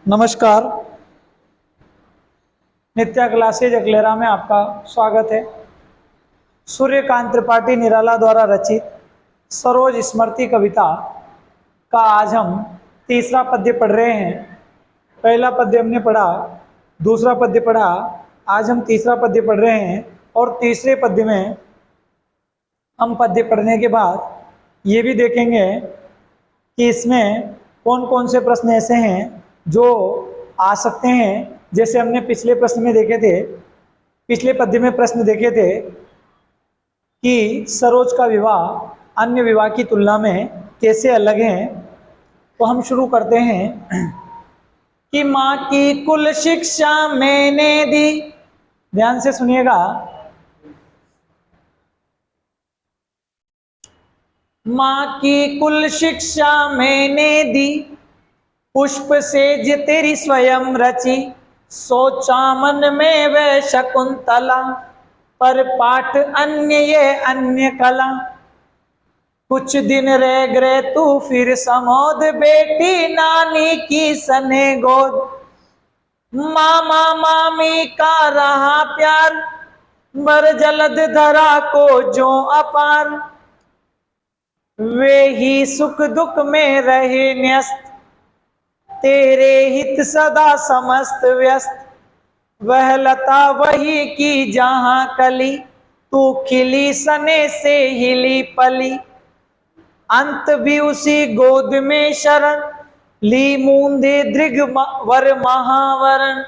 नमस्कार। नित्या क्लासेज अकलेरा में आपका स्वागत है। सूर्यकांत त्रिपाठी निराला द्वारा रचित सरोज स्मृति कविता का आज हम तीसरा पद्य पढ़ रहे हैं। पहला पद्य हमने पढ़ा, दूसरा पद्य पढ़ा, आज हम तीसरा पद्य पढ़ रहे हैं। और तीसरे पद्य में हम पद्य पढ़ने के बाद ये भी देखेंगे कि इसमें कौन कौन से प्रश्न ऐसे हैं जो आ सकते हैं। जैसे हमने पिछले प्रश्न में देखे थे, पिछले पद्य में प्रश्न देखे थे कि सरोज का विवाह अन्य विवाह की तुलना में कैसे अलग है। तो हम शुरू करते हैं कि माँ की कुल शिक्षा मैंने दी। ध्यान से सुनिएगा। माँ की कुल शिक्षा मैंने दी, पुष्प सेज तेरी स्वयं रची। सोचा मन में वह शकुंतला, पर पाठ अन्य ये अन्य कला। कुछ दिन रह गए तू फिर समोद, बेटी नानी की सने गोद। मामा मामी का रहा प्यार, बर जलद धरा को जो अपार। वे ही सुख दुख में रहे न्यस्त, तेरे हित सदा समस्त व्यस्त। वह लता वही की जहां कली, तू खिली सने से हिली पली। अंत भी उसी गोद में शरण, ली मूंदे दृग वर महावरण।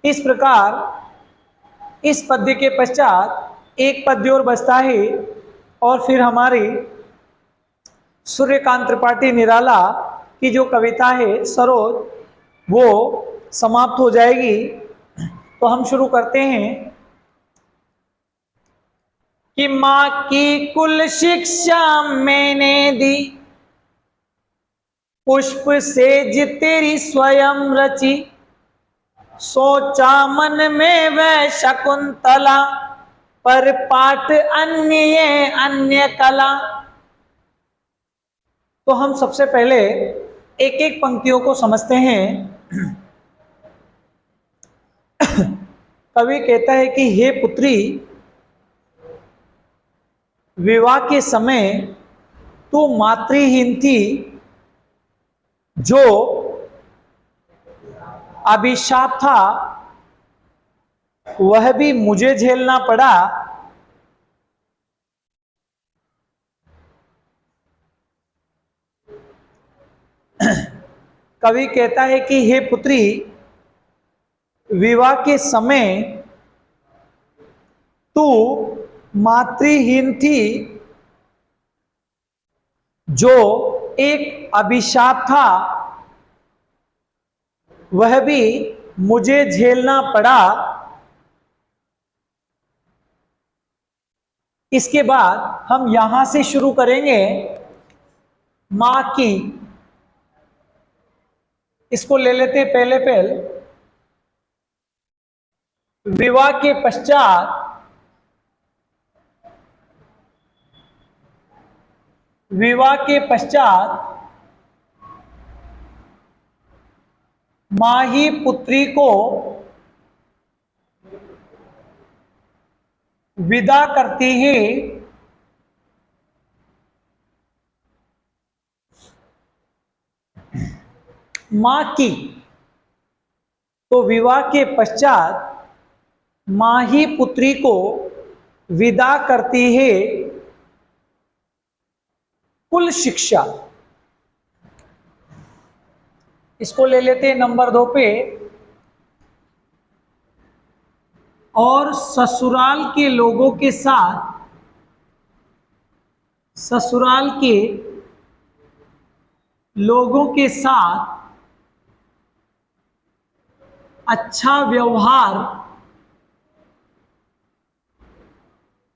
इस प्रकार इस पद्य के पश्चात एक पद्य और बचता है और फिर हमारी सूर्यकांत त्रिपाठी निराला की जो कविता है सरोज, वो समाप्त हो जाएगी। तो हम शुरू करते हैं कि माँ की कुल शिक्षा मैंने दी, पुष्प सेज तेरी स्वयं रची। सोचा मन में वह शकुंतला, पर पाठ अन्य ये अन्य कला। तो हम सबसे पहले एक एक पंक्तियों को समझते हैं। कवि कहता है कि हे पुत्री, विवाह के समय तू मातृहीन थी, जो अभिशाप था वह भी मुझे झेलना पड़ा। कवि कहता है कि हे पुत्री, विवाह के समय तू मातृहीन थी, जो एक अभिशाप था वह भी मुझे झेलना पड़ा। इसके बाद हम यहां से शुरू करेंगे मां की। इसको ले लेते पहले विवाह के पश्चात मां ही पुत्री को विदा करती है। मां की, तो विवाह के पश्चात मां ही पुत्री को विदा करती है कुल शिक्षा। इसको ले लेते हैं नंबर 2 पे। और ससुराल के लोगों के साथ, ससुराल के लोगों के साथ अच्छा व्यवहार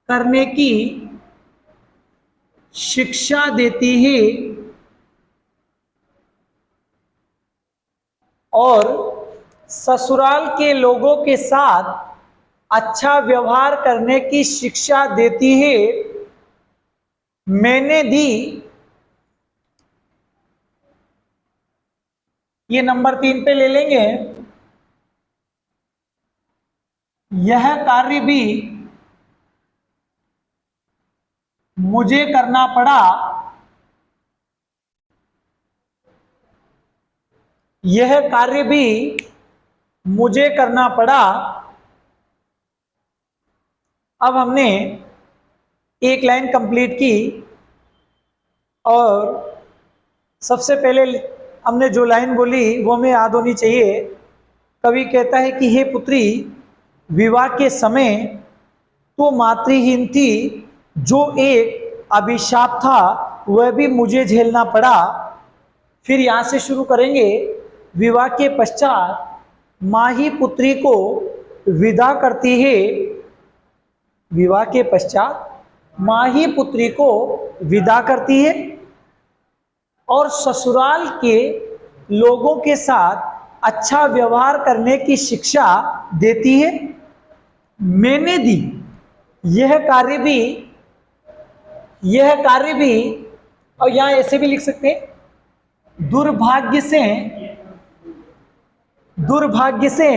करने की शिक्षा देती है। और ससुराल के लोगों के साथ अच्छा व्यवहार करने की शिक्षा देती है। मैंने दी ये नंबर 3 पे ले लेंगे। यह कार्य भी मुझे करना पड़ा, यह कार्य भी मुझे करना पड़ा। अब हमने एक लाइन कंप्लीट की और सबसे पहले हमने जो लाइन बोली वो हमें याद होनी चाहिए। कवि कहता है कि हे पुत्री, विवाह के समय तो मातृहीन थी, जो एक अभिशाप था वह भी मुझे झेलना पड़ा। फिर यहां से शुरू करेंगे। विवाह के पश्चात माँ ही पुत्री को विदा करती है, विवाह के पश्चात माँ ही पुत्री को विदा करती है और ससुराल के लोगों के साथ अच्छा व्यवहार करने की शिक्षा देती है। मैंने दी यह कार्य भी, यह कार्य भी, और यहां ऐसे भी लिख सकते हैं, दुर्भाग्य से, दुर्भाग्य से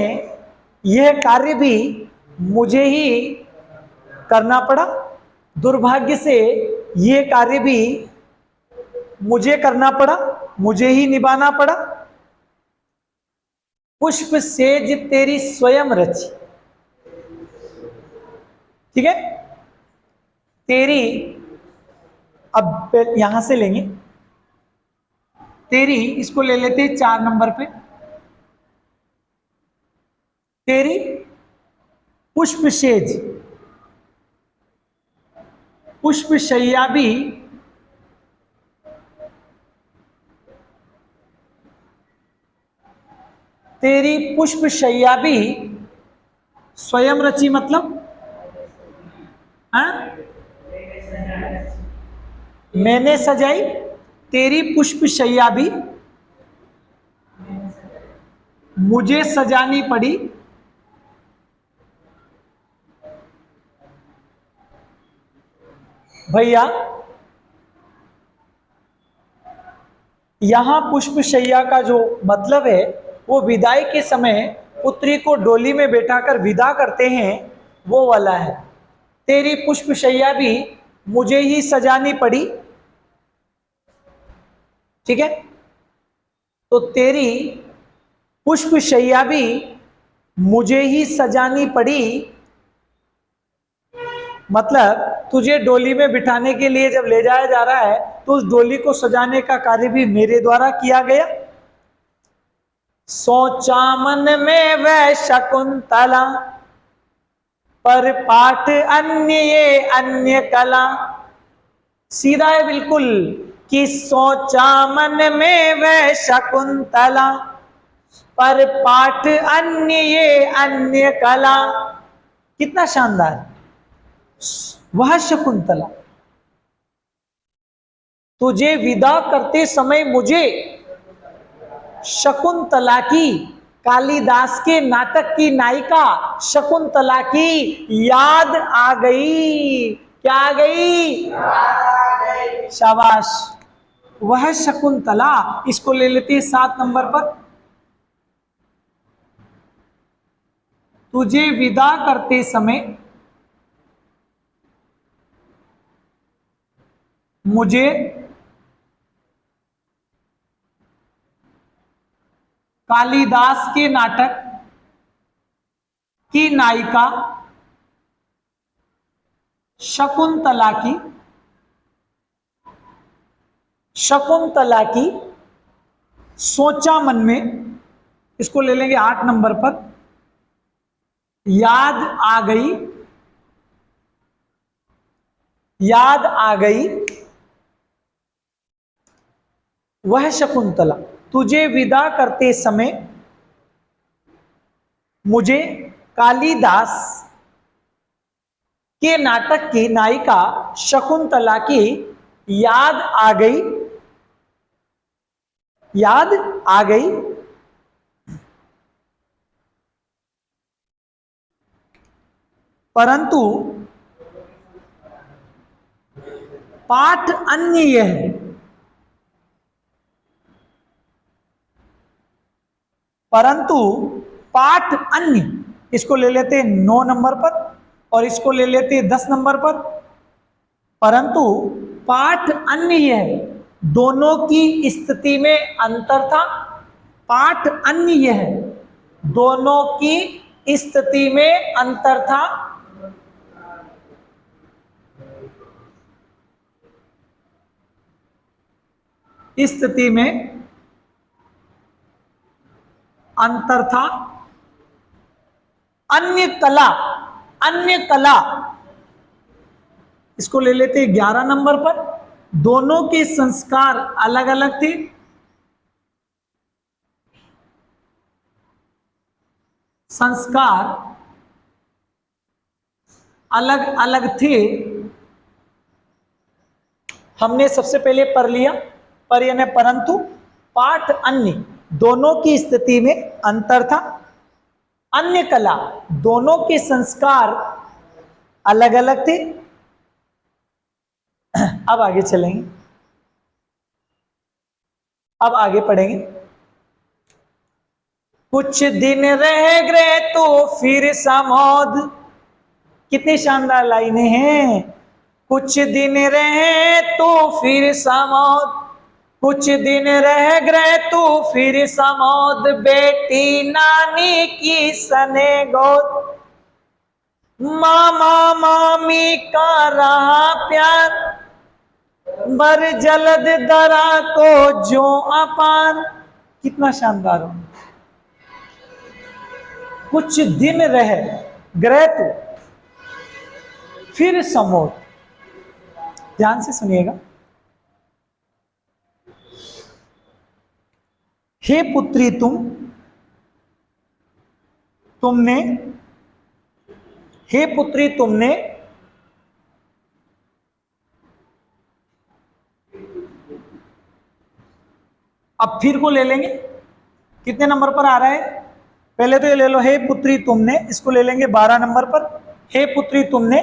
यह कार्य भी मुझे ही करना पड़ा। दुर्भाग्य से यह कार्य भी मुझे करना पड़ा, मुझे ही निभाना पड़ा। पुष्प सेज तेरी स्वयं रची, ठीक है। तेरी, अब यहां से लेंगे तेरी, इसको ले लेते 4 नंबर पे। तेरी पुष्प सेज, पुष्प शैया भी तेरी पुष्प शैया भी स्वयं रची, मतलब मैंने सजाई। तेरी पुष्प शैया भी मुझे सजानी पड़ी। भैया यहां पुष्प शैया का जो मतलब है वो विदाई के समय पुत्री को डोली में बैठाकर विदा करते हैं, वो वाला है। तेरी पुष्प शैया भी मुझे ही सजानी पड़ी, ठीक है। तो तेरी पुष्प शैया भी मुझे ही सजानी पड़ी, मतलब तुझे डोली में बिठाने के लिए जब ले जाया जा रहा है तो उस डोली को सजाने का कार्य भी मेरे द्वारा किया गया। सोचा मन में वह शकुंतला, पर पाठ अन्य ये अन्य कला। सीधा है बिल्कुल कि सोचा मन में वह शकुंतला, पर पाठ अन्य ये अन्य कला। कितना शानदार। वह शकुंतला, तुझे विदा करते समय मुझे शकुंतला की, कालिदास के नाटक की नायिका शकुंतला की याद आ गई। क्या आ गई? शाबाश। वह शकुंतला, इसको ले लेते हैं 7 नंबर पर। तुझे विदा करते समय मुझे कालिदास के नाटक की नायिका शकुंतला की, शकुंतला की सोचा मन में, इसको ले लेंगे 8 नंबर पर। याद आ गई, याद आ गई वह शकुंतला। तुझे विदा करते समय मुझे कालिदास के नाटक की नायिका शकुंतला की याद आ गई, याद आ गई। परंतु पाठ अन्य यह है, परंतु पाठ अन्य, इसको ले लेते हैं 9 नंबर पर और इसको ले लेते हैं 10 नंबर पर। परंतु पाठ अन्य यह दोनों की स्थिति में अंतर था। पाठ अन्य यह दोनों की स्थिति में अंतर था। स्थिति में अंतर था। अन्य कला, अन्य कला, इसको ले लेते हैं 11 नंबर पर। दोनों के संस्कार अलग अलग थे। संस्कार अलग अलग थे। हमने सबसे पहले पर लिया, पर यानी परंतु। पाठ अन्य, दोनों की स्थिति में अंतर था। अन्य कला, दोनों के संस्कार अलग अलग थे। अब आगे चलेंगे, अब आगे पढ़ेंगे। कुछ दिन रह गए तो फिर समोद। कितनी शानदार लाइनें हैं। कुछ दिन रहे तो फिर समोद, कुछ दिन रह गए तो फिर समोद, बेटी नानी की सने गोद, मामा मामी का रहा प्यार, बर जलद दरा को जो अपार। कितना शानदार हो। कुछ दिन रह गए तो फिर समोद। ध्यान से सुनिएगा। हे पुत्री तुमने, हे पुत्री तुमने, अब फिर को ले लेंगे। कितने नंबर पर आ रहा है? पहले तो ये ले लो, हे पुत्री तुमने, इसको ले लेंगे 12 नंबर पर। हे पुत्री तुमने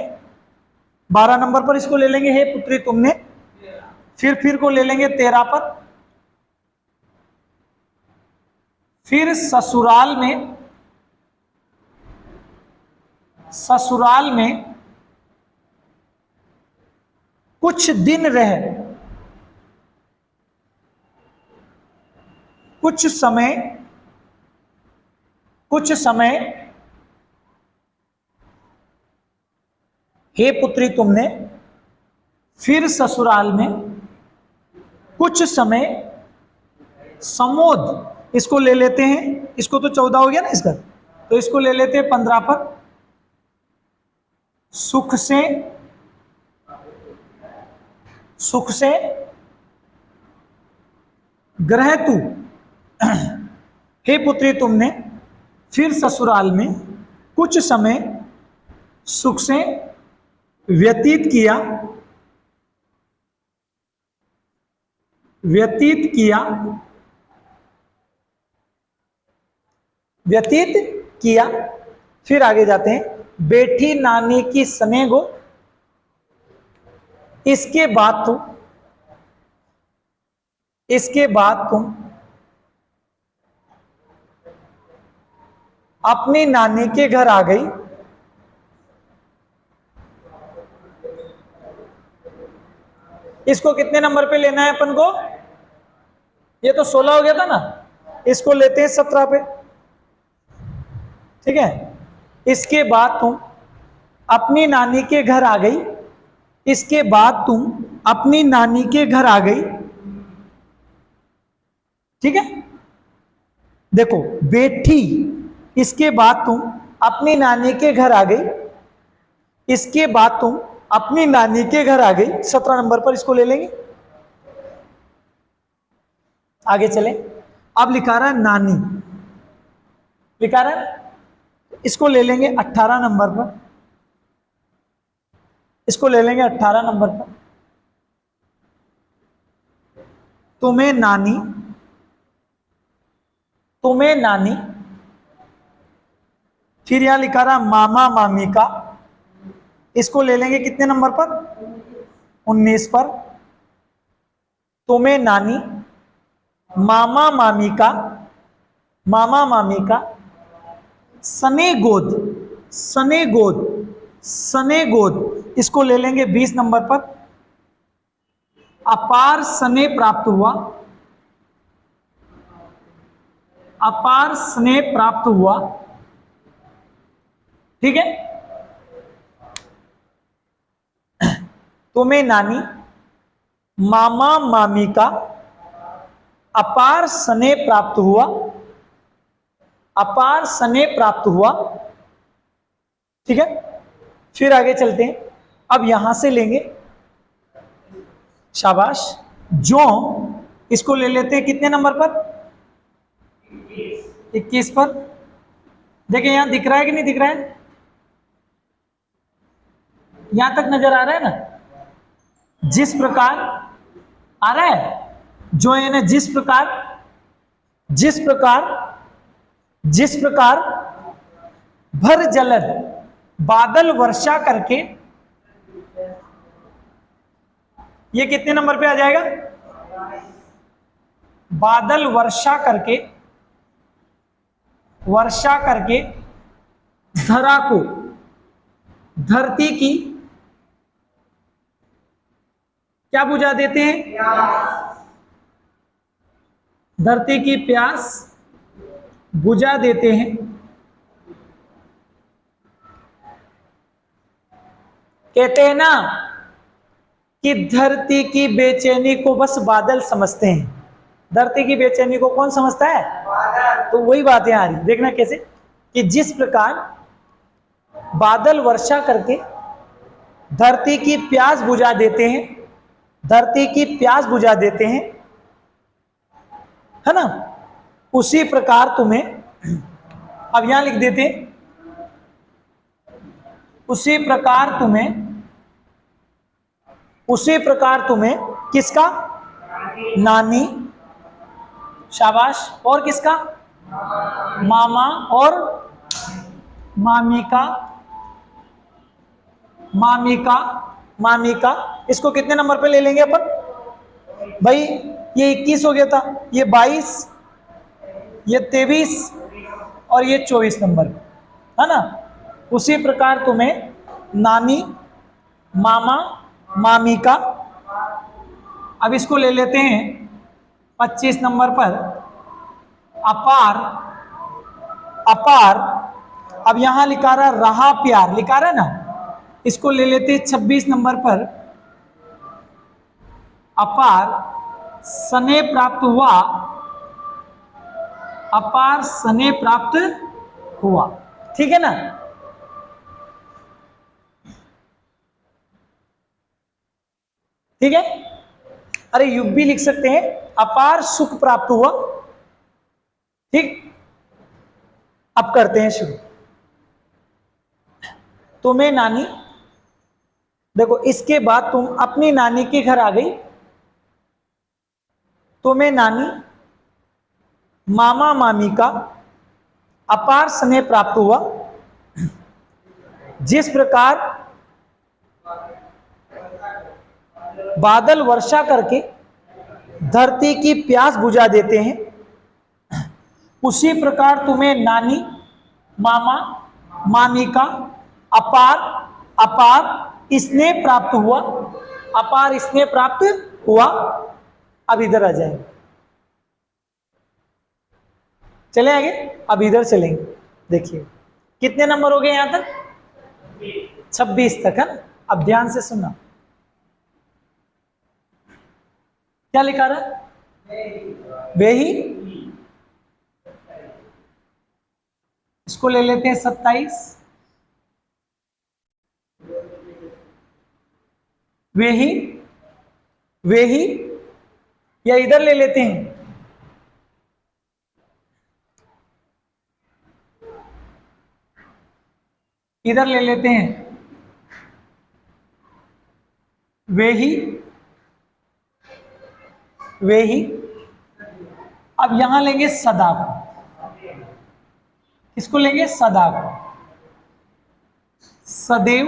12 नंबर पर, इसको ले लेंगे हे पुत्री तुमने। फिर को ले लेंगे 13 पर। फिर ससुराल में, ससुराल में कुछ दिन रह, कुछ समय, कुछ समय, हे पुत्री तुमने। फिर ससुराल में कुछ समय समोद, इसको ले लेते हैं, इसको तो 14 हो गया ना इसका, तो इसको ले लेते हैं 15 पर। सुख से, सुख से ग्रह तू। हे पुत्री तुमने फिर ससुराल में कुछ समय सुख से व्यतीत किया, व्यतीत किया, व्यतीत किया। फिर आगे जाते हैं। बेटी नानी की स्नेह, इसके बाद तुम, इसके बाद तुम अपनी नानी के घर आ गई। इसको कितने नंबर पे लेना है अपन को? ये तो 16 हो गया था ना, इसको लेते हैं 17 पे। ठीक है। इसके बाद तुम अपनी नानी के घर आ गई। इसके बाद तुम अपनी नानी के घर आ गई। ठीक है। देखो बेटी, इसके बाद तुम अपनी नानी के घर आ गई। इसके बाद तुम अपनी नानी के घर आ गई। 17 नंबर पर इसको ले लेंगे। आगे चले। अब लिखा रहा है नानी, लिखा रहा है, इसको ले लेंगे 18 नंबर पर। इसको ले लेंगे 18 नंबर पर। तुम्हें नानी, तुम्हें नानी। फिर यहां लिखा रहा मामा मामी का, इसको ले लेंगे कितने नंबर पर? 19 पर। तुम्हें नानी, मामा मामी का, मामा मामी का सने गोद, सने गोद, सने गोद, इसको ले लेंगे 20 नंबर पर। अपार स्नेह प्राप्त हुआ, अपार स्नेह प्राप्त हुआ, ठीक है। तुम्हें नानी मामा मामी का अपार स्नेह प्राप्त हुआ, अपार स्नेह प्राप्त हुआ, ठीक है। फिर आगे चलते हैं, अब यहां से लेंगे, शाबाश, जो, इसको ले लेते हैं कितने नंबर पर, 21 पर। देखिए यहां दिख रहा है कि नहीं दिख रहा है, यहां तक नजर आ रहा है ना, जिस प्रकार आ रहा है, जो है ना, जिस प्रकार, जिस प्रकार, जिस प्रकार भर जलद बादल वर्षा करके, ये कितने नंबर पे आ जाएगा, बादल वर्षा करके, वर्षा करके धरा को, धरती की क्या बुझा देते हैं, धरती की प्यास बुझा देते हैं। कहते हैं ना कि धरती की बेचैनी को बस बादल समझते हैं। धरती की बेचैनी को कौन समझता है, तो वही बात है आ रही, देखना कैसे, कि जिस प्रकार बादल वर्षा करके धरती की प्यास बुझा देते हैं, धरती की प्यास बुझा देते हैं, है ना, उसी प्रकार तुम्हें, अब यहां लिख देते हैं, उसी प्रकार तुम्हें, उसी प्रकार तुम्हें किसका, नानी, शाबाश, और किसका, मामा और मामी का, मामी का, मामी का, इसको कितने नंबर पे ले लेंगे अपन भाई, ये 21 हो गया था, ये 22, ये 23 और ये 24 नंबर, है ना। उसी प्रकार तुम्हें नानी मामा मामी का, अब इसको ले लेते हैं 25 नंबर पर, अपार, अपार, अब यहां लिखा रहा प्यार, लिखा रहा ना, इसको ले लेते हैं 26 नंबर पर, अपार स्नेह प्राप्त हुआ, अपार स्नेह प्राप्त हुआ, ठीक है ना। ठीक है, अरे युग भी लिख सकते हैं, अपार सुख प्राप्त हुआ, ठीक। अब करते हैं शुरू, तुम्हें नानी, देखो इसके बाद तुम अपनी नानी के घर आ गई, तुम्हें नानी मामा मामी का अपार स्नेह प्राप्त हुआ, जिस प्रकार बादल वर्षा करके धरती की प्यास बुझा देते हैं, उसी प्रकार तुम्हें नानी मामा मामी का अपार, अपार स्नेह प्राप्त हुआ, अपार स्नेह प्राप्त हुआ। अब इधर आ जाएंगे, चले आगे, अब इधर चलेंगे, देखिए कितने नंबर हो गए यहां तक, 26 तक, है ना। अब ध्यान से सुनना, क्या लिखा रहा है, वे ही, इसको ले लेते हैं 27, वे ही, वे ही, या इधर ले लेते हैं, इधर ले लेते हैं, वे ही, वे ही। अब यहां लेंगे सदा को, इसको लेंगे सदा को, सदैव,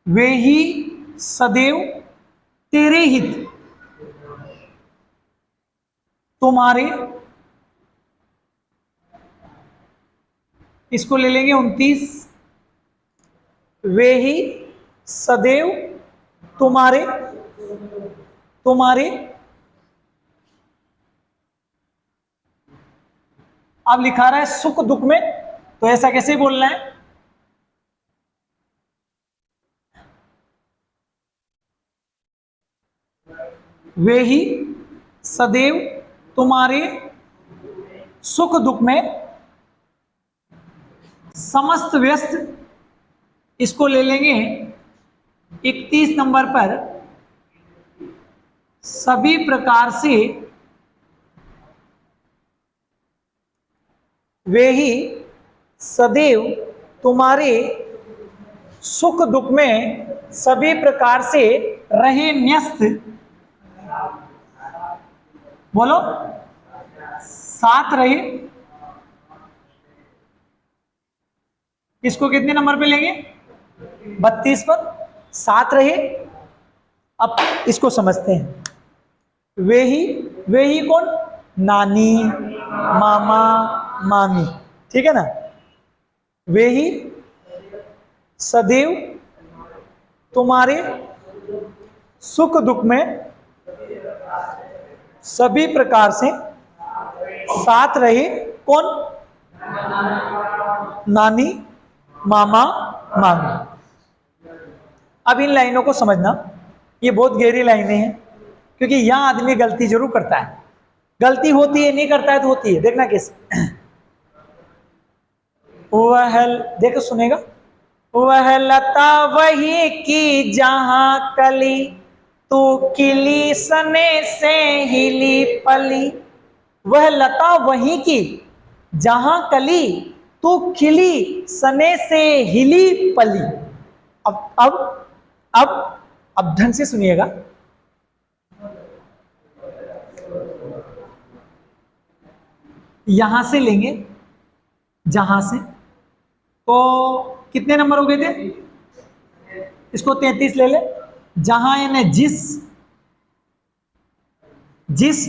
वे ही सदैव तेरे हित, तुम्हारे इसको ले लेंगे 29। वे ही सदैव तुम्हारे तुम्हारे अब लिखा रहा है सुख दुख में, तो ऐसा कैसे बोलना है? वे ही सदैव तुम्हारे सुख दुख में समस्त व्यस्त, इसको ले लेंगे 31 नंबर पर, सभी प्रकार से वे ही सदैव तुम्हारे सुख दुख में सभी प्रकार से रहे न्यस्त। बोलो, साथ रहे। इसको कितने नंबर पे लेंगे? 32 पर साथ रहे। अब इसको समझते हैं। वे ही कौन? नानी, मामा, मामी, ठीक है ना। वे ही सदैव तुम्हारे सुख दुख में सभी प्रकार से साथ रहे। कौन? नानी, मामा, मामी। अब इन लाइनों को समझना, ये बहुत गहरी लाइनें हैं, क्योंकि यहां आदमी गलती जरूर करता है। गलती होती है, नहीं करता है तो होती है। देखना कैसे। वह, देखो सुनेगा। वह लता वही की जहां कली, तू खिली सने से हिली पली। वह लता वही की जहां कली, तू खिली सने से हिली पली। अब अब ढंग से सुनिएगा। यहां से लेंगे, जहां से, तो कितने नंबर हो गए थे? इसको 33 ले ले। जहां यानी जिस, जिस,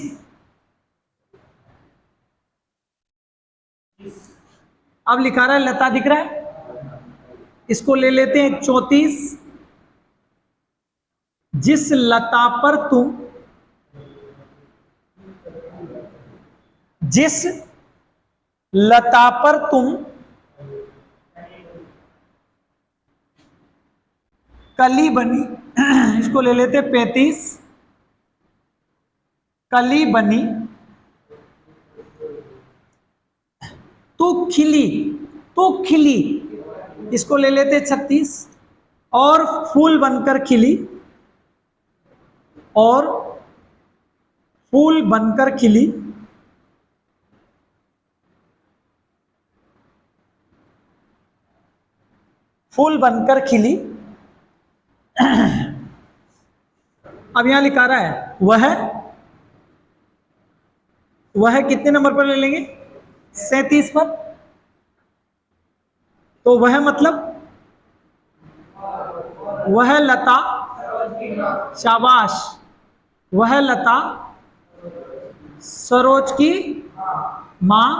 अब लिखा रहा है लता दिख रहा है, इसको ले लेते हैं 34। जिस लता पर तुम, जिस लता पर तुम कली बनी, इसको ले लेते 35। कली बनी तो खिली, तो खिली, इसको ले लेते 36। और फूल बनकर खिली, और फूल बनकर खिली, फूल बनकर खिली। अब यहां लिखा रहा है वह कितने नंबर पर ले लेंगे? 37 पर। तो वह मतलब वह लता, शाबाश, वह लता सरोज की मां,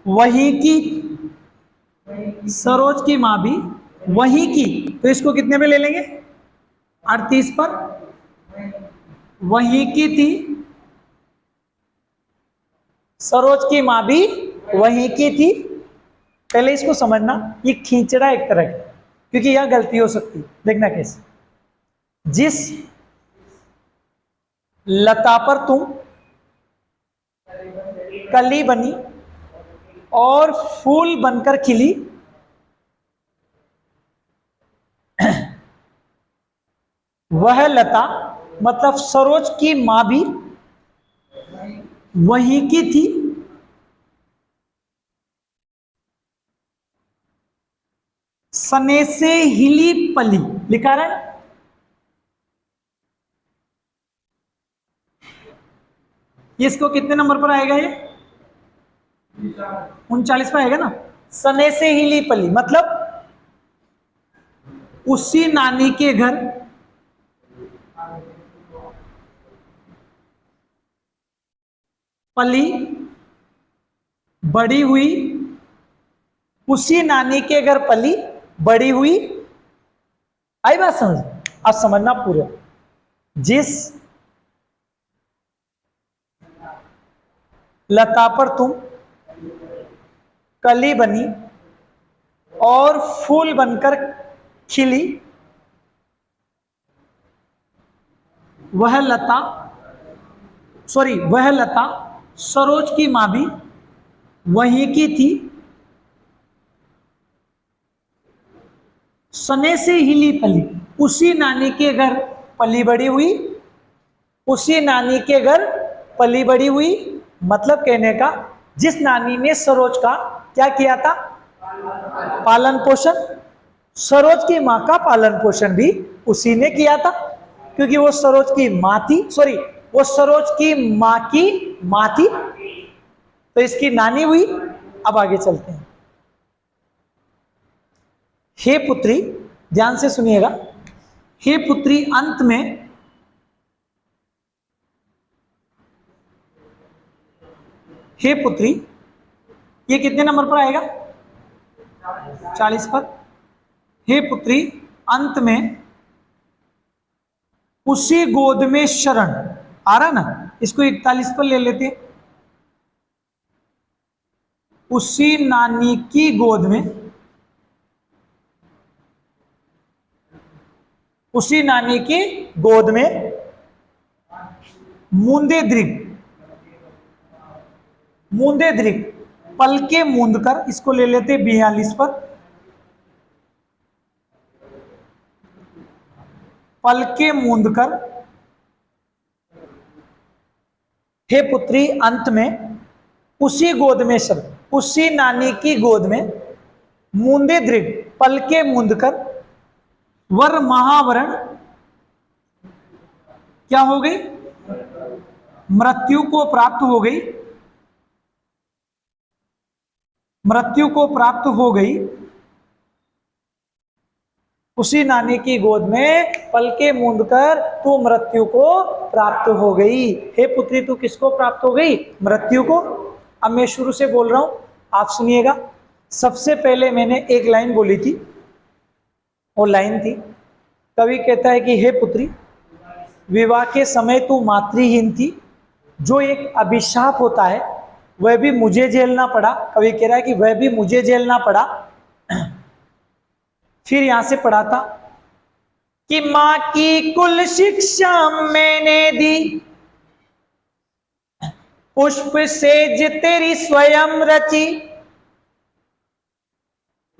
वही की, सरोज की मां भी वही की, तो इसको कितने पे ले लेंगे? 38 पर। वही की थी, सरोज की मां भी वही की थी। पहले इसको समझना, ये खींचड़ा एक तरह का, क्योंकि यह गलती हो सकती है। देखना कैसे। जिस लता पर तुम कली बनी और फूल बनकर खिली, वह लता मतलब सरोज की मां भी वही की थी। सने से हिली पली, लिखा रहा है। इसको कितने नंबर पर आएगा? ये 39 पर आएगा ना। सने से हिली पली मतलब उसी नानी के घर पली, बड़ी हुई, उसी नानी के घर पली बड़ी हुई। आई बात समझ? अब समझना पूरे। जिस लता पर तुम कली बनी और फूल बनकर खिली, वह लता सरोज की मां भी वहीं की थी। सने से हिली पली, उसी नानी के घर पली बड़ी हुई। उसी नानी के घर पली बड़ी हुई मतलब कहने का, जिस नानी ने सरोज का क्या किया था? पालन पोषण। सरोज की मां का पालन पोषण भी उसी ने किया था, क्योंकि वो सरोज की मां थी। सॉरी, वो सरोज की मां की मां थी, तो इसकी नानी हुई। अब आगे चलते हैं। हे पुत्री, ध्यान से सुनिएगा। हे पुत्री, अंत में हे पुत्री, ये कितने नंबर पर आएगा? 40 पर। हे पुत्री, अंत में उसी गोद में शरण। आ रहा ना? इसको 41 पर ले लेते हैं। उसी नानी की गोद में, उसी नानी की गोद में मूंदे दृग, मूंदे दृग पल के मूंद कर, इसको ले लेते 42 पर। पल के मूंद कर, हे पुत्री, अंत में उसी गोद में शरण, उसी नानी की गोद में मूंदे दृग पल के मूंद कर, वर महावरण क्या हो गई? मृत्यु को प्राप्त हो गई। मृत्यु को प्राप्त हो गई। उसी नानी की गोद में पल के मूंद कर तू मृत्यु को प्राप्त हो गई। हे पुत्री, तू किसको प्राप्त हो गई? मृत्यु को। अब मैं शुरू से बोल रहा हूं, आप सुनिएगा। सबसे पहले मैंने एक लाइन बोली थी, वो लाइन थी, कवि कहता है कि हे पुत्री, विवाह के समय तू मातृहीन थी। जो एक अभिशाप होता है वह भी मुझे झेलना पड़ा। कवि कह रहा है कि वह भी मुझे झेलना पड़ा। फिर यहां से पढ़ा था कि मां की कुल शिक्षा मैंने दी, पुष्प सेज तेरी स्वयं रची।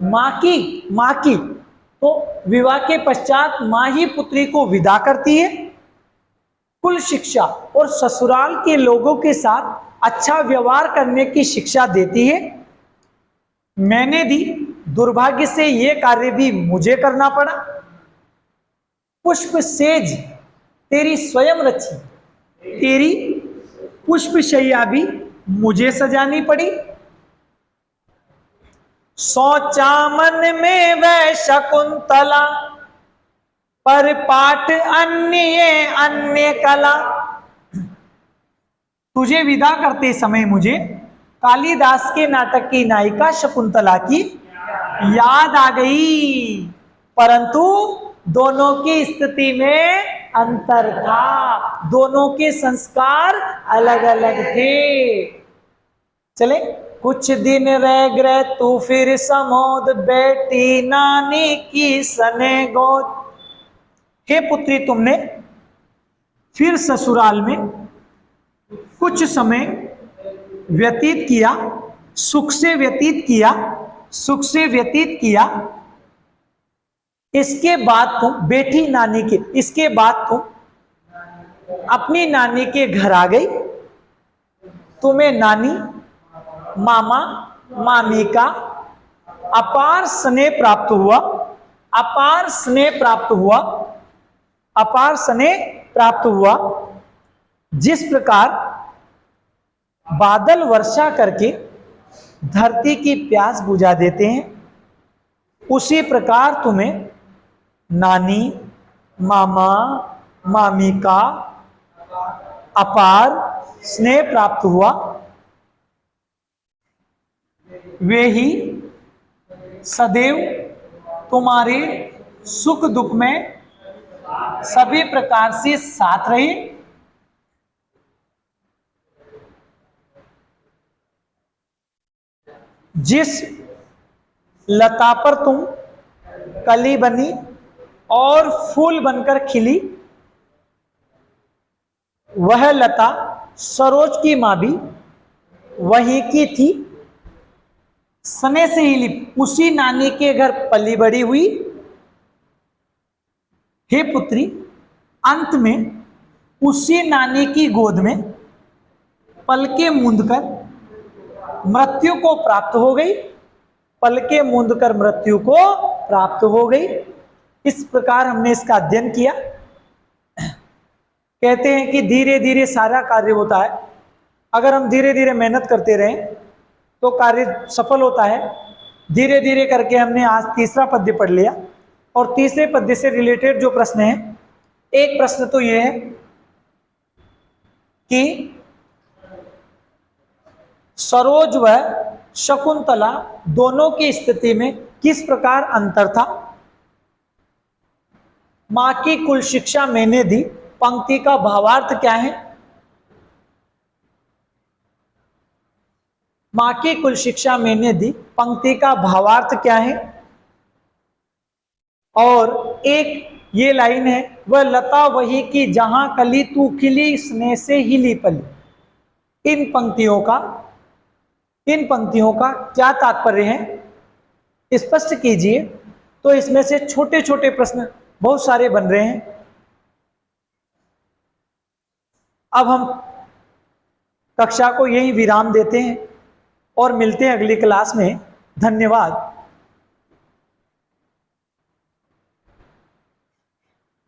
मां की तो विवाह के पश्चात मां ही पुत्री को विदा करती है। कुल शिक्षा और ससुराल के लोगों के साथ अच्छा व्यवहार करने की शिक्षा देती है। मैंने दी, दुर्भाग्य से यह कार्य भी मुझे करना पड़ा। पुष्प सेज तेरी स्वयं रची, तेरी पुष्प शैया भी मुझे सजानी पड़ी। सोचा मन में वह शकुंतला, पर पाठ अन्य कला। तुझे विदा करते समय मुझे कालिदास के नाटक की नायिका शकुंतला की याद आ गई, परंतु दोनों की स्थिति में अंतर था। दोनों के संस्कार अलग अलग थे। चले, कुछ दिन रह गए तू फिर समोद, बेटी नानी की सने गोद। हे पुत्री, तुमने फिर ससुराल में कुछ समय व्यतीत किया, सुख से व्यतीत किया, सुख से व्यतीत किया। इसके बाद तुम बेटी नानी के, इसके बाद तुम अपनी नानी के घर आ गई। तुम्हें नानी, मामा, मामी का अपार स्नेह प्राप्त हुआ, अपार स्नेह प्राप्त हुआ, अपार स्नेह प्राप्त हुआ। जिस प्रकार बादल वर्षा करके धरती की प्यास बुझा देते हैं, उसी प्रकार तुम्हें नानी, मामा, मामी का अपार स्नेह प्राप्त हुआ। वे ही सदैव तुम्हारे सुख दुख में सभी प्रकार से साथ रहे। जिस लता पर तुम कली बनी और फूल बनकर खिली, वह लता सरोज की मां भी वहीं की थी। सने से ही उसी नानी के घर पली बड़ी हुई। हे पुत्री, अंत में उसी नानी की गोद में पलके मूंदकर मृत्यु को प्राप्त हो गई। पलके मूंदकर मृत्यु को प्राप्त हो गई। इस प्रकार हमने इसका अध्ययन किया। कहते हैं कि धीरे धीरे सारा कार्य होता है। अगर हम धीरे धीरे मेहनत करते रहें तो कार्य सफल होता है। धीरे धीरे करके हमने आज तीसरा पद्य पढ़ लिया और तीसरे पद्य से रिलेटेड जो प्रश्न है, एक प्रश्न तो यह है कि सरोज व शकुंतला दोनों की स्थिति में किस प्रकार अंतर था। मां की कुल शिक्षा मैंने दी पंक्ति का भावार्थ क्या है। मां की कुल शिक्षा मैंने दी पंक्ति का भावार्थ क्या है। और एक ये लाइन है, वह लता वही की जहां कली तू खिली स्नेह से हिली पली। इन पंक्तियों का क्या तात्पर्य है, स्पष्ट कीजिए। तो इसमें से छोटे छोटे प्रश्न बहुत सारे बन रहे हैं। अब हम कक्षा को यही विराम देते हैं और मिलते हैं अगली क्लास में। धन्यवाद।